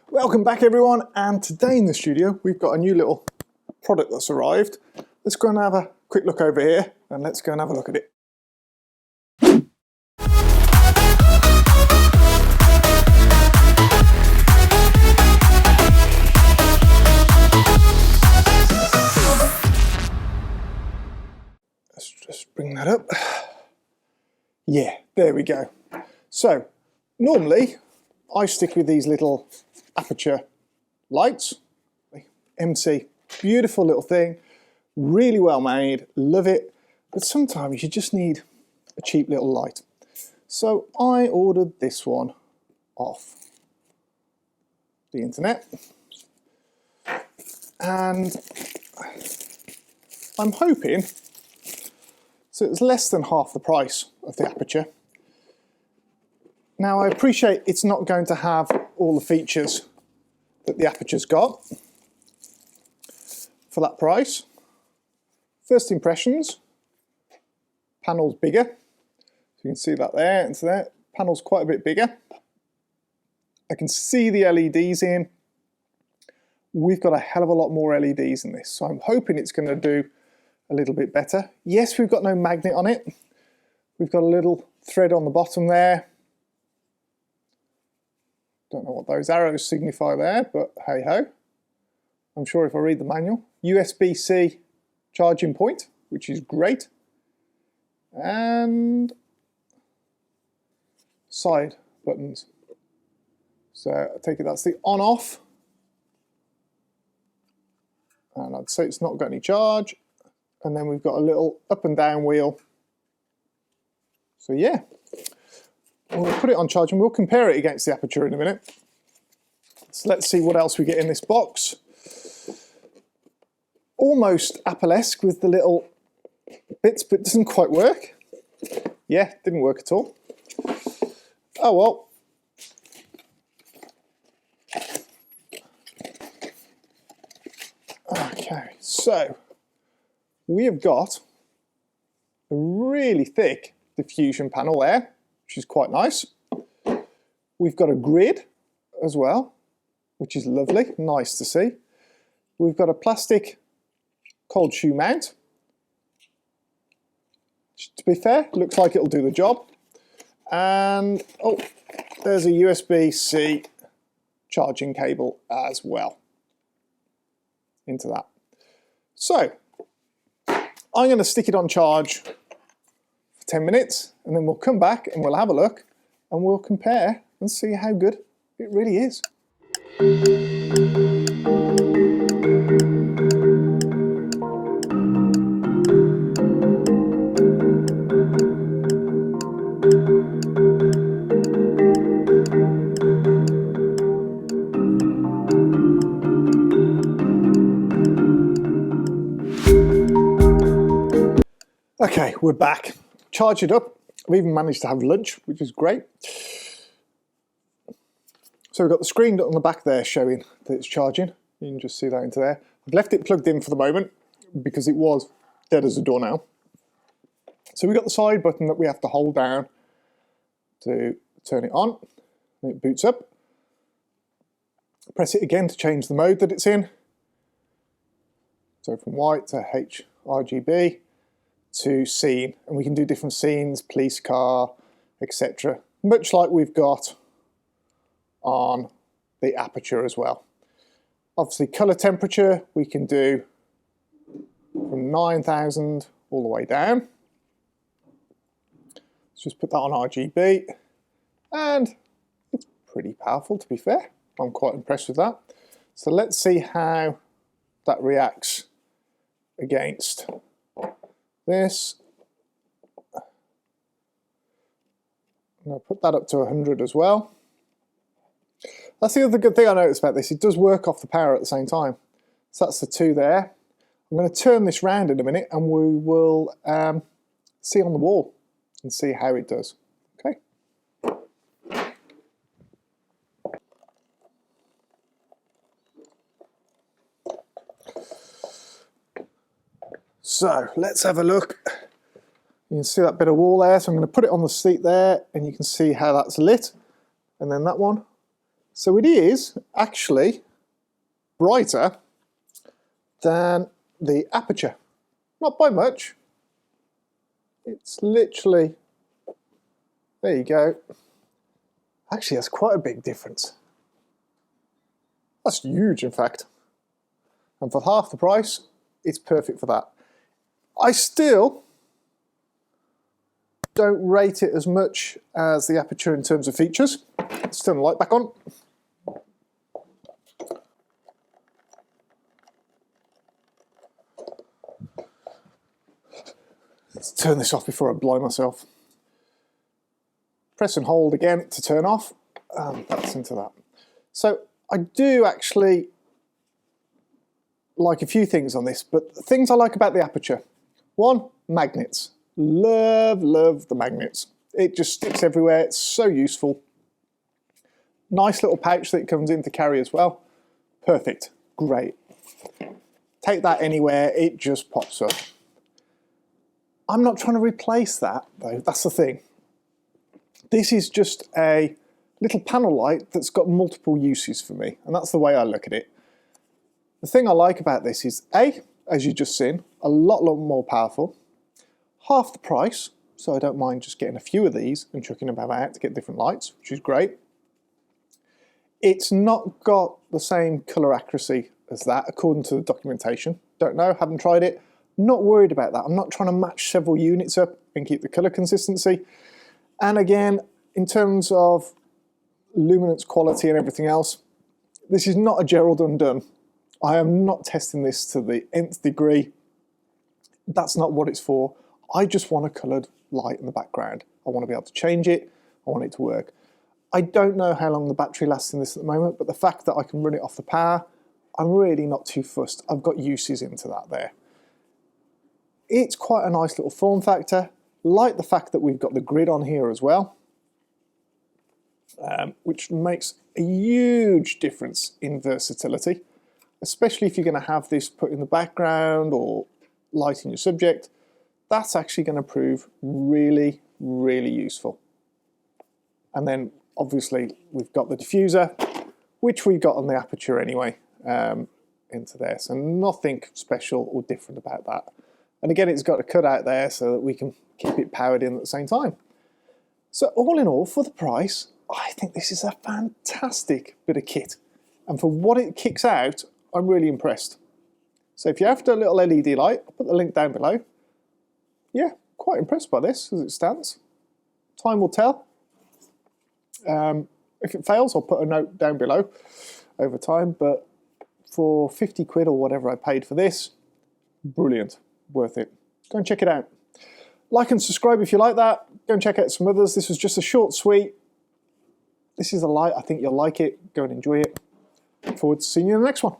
Welcome back everyone, and today in the studio we've got a new little product that's arrived. Let's go and have a quick look over here and let's go and have a look at it. Let's just bring that up. Yeah, there we go. So normally I stick with these little aperture lights. MC, beautiful little thing, really well made, love it, but sometimes you just need a cheap little light. So I ordered this one off the internet, and I'm hoping, so it's less than half the price of the Aputure. Now I appreciate it's not going to have all the features that the Aputure's got for that price. First impressions, panel's bigger. So you can see that there and there. Panel's quite a bit bigger. I can see the LEDs in. We've got a hell of a lot more LEDs in this, so I'm hoping it's going to do a little bit better. Yes, we've got no magnet on it. We've got a little thread on the bottom there. Don't know what those arrows signify there, but hey ho. I'm sure if I read the manual. USB-C charging point, which is great. And side buttons. So I take it that's the on-off. And I'd say it's not got any charge. And then we've got a little up and down wheel. So yeah. We'll put it on charge and we'll compare it against the Aputure in a minute. So let's see what else we get in this box. Almost Apple-esque with the little bits, but doesn't quite work. Yeah, didn't work at all. Oh well. Okay, so we have got a really thick diffusion panel there, which is quite nice. We've got a grid as well, which is lovely, nice to see. We've got a plastic cold shoe mount. To be fair, looks like it'll do the job. And oh, there's a USB-C charging cable as well into that. So I'm going to stick it on charge for 10 minutes and then we'll come back and we'll have a look and we'll compare and see how good it really is. Okay, we're back. Charge it up. I've even managed to have lunch, which is great. So we've got the screen on the back there showing that it's charging. You can just see that into there. I've left it plugged in for the moment because it was dead as a doornail. So we've got the side button that we have to hold down to turn it on. And it boots up. Press it again to change the mode that it's in. So from white to HRGB to scene, and we can do different scenes, police car, etc. Much like we've got on the Aputure as well. Obviously color temperature we can do from 9,000 all the way down. Let's just put that on RGB, and it's pretty powerful, to be fair. I'm quite impressed with that. So let's see how that reacts against this. I'm going to put that up to 100 as well. That's the other good thing I noticed about this. It does work off the power at the same time. So that's the two there. I'm going to turn this round in a minute and we will see on the wall and see how it does. Okay. So let's have a look. You can see that bit of wall there, so I'm going to put it on the seat there and you can see how that's lit. And then that one, So it is actually brighter than the Aputure. Not by much. It's literally, there you go. Actually, that's quite a big difference. That's huge, in fact. And for half the price, it's perfect for that. I still don't rate it as much as the Aputure in terms of features. Let's turn the light back on. Let's turn this off before I blind myself. Press and hold again to turn off. That's into that. So I do actually like a few things on this, but the things I like about the Aputure. One, magnets. Love the magnets. It just sticks everywhere. It's so useful. Nice little pouch that it comes in to carry as well. Perfect. Great. Take that anywhere, it just pops up. I'm not trying to replace that though, that's the thing. This is just a little panel light that's got multiple uses for me, and that's the way I look at it. The thing I like about this is A, as you've just seen, a lot more powerful, half the price, so I don't mind just getting a few of these and chucking them out to get different lights, which is great. It's not got the same colour accuracy as that, according to the documentation. Don't know, haven't tried it. Not worried about that. I'm not trying to match several units up and keep the colour consistency. And again, in terms of luminance quality and everything else, this is not a Gerald Undone. I am not testing this to the nth degree. That's not what it's for. I just want a coloured light in the background. I want to be able to change it. I want it to work. I don't know how long the battery lasts in this at the moment, but the fact that I can run it off the power, I'm really not too fussed. I've got uses into that there. It's quite a nice little form factor. Like the fact that we've got the grid on here as well, which makes a huge difference in versatility, especially if you're going to have this put in the background or lighting your subject. That's actually going to prove really, really useful. And then obviously we've got the diffuser, which we got on the Aputure anyway, into there. So nothing special or different about that. And again, it's got a cutout there so that we can keep it powered in at the same time. So all in all, for the price, I think this is a fantastic bit of kit. And for what it kicks out, I'm really impressed. So if you're after a little LED light, I'll put the link down below. Yeah, quite impressed by this as it stands. Time will tell. If it fails, I'll put a note down below over time, but for 50 quid or whatever I paid for this, brilliant, worth it. Go and check it out. Like and subscribe if you like that. Go and check out some others. This was just a short, sweet. This is a light. I think you'll like it. Go and enjoy it. Look forward to seeing you in the next one.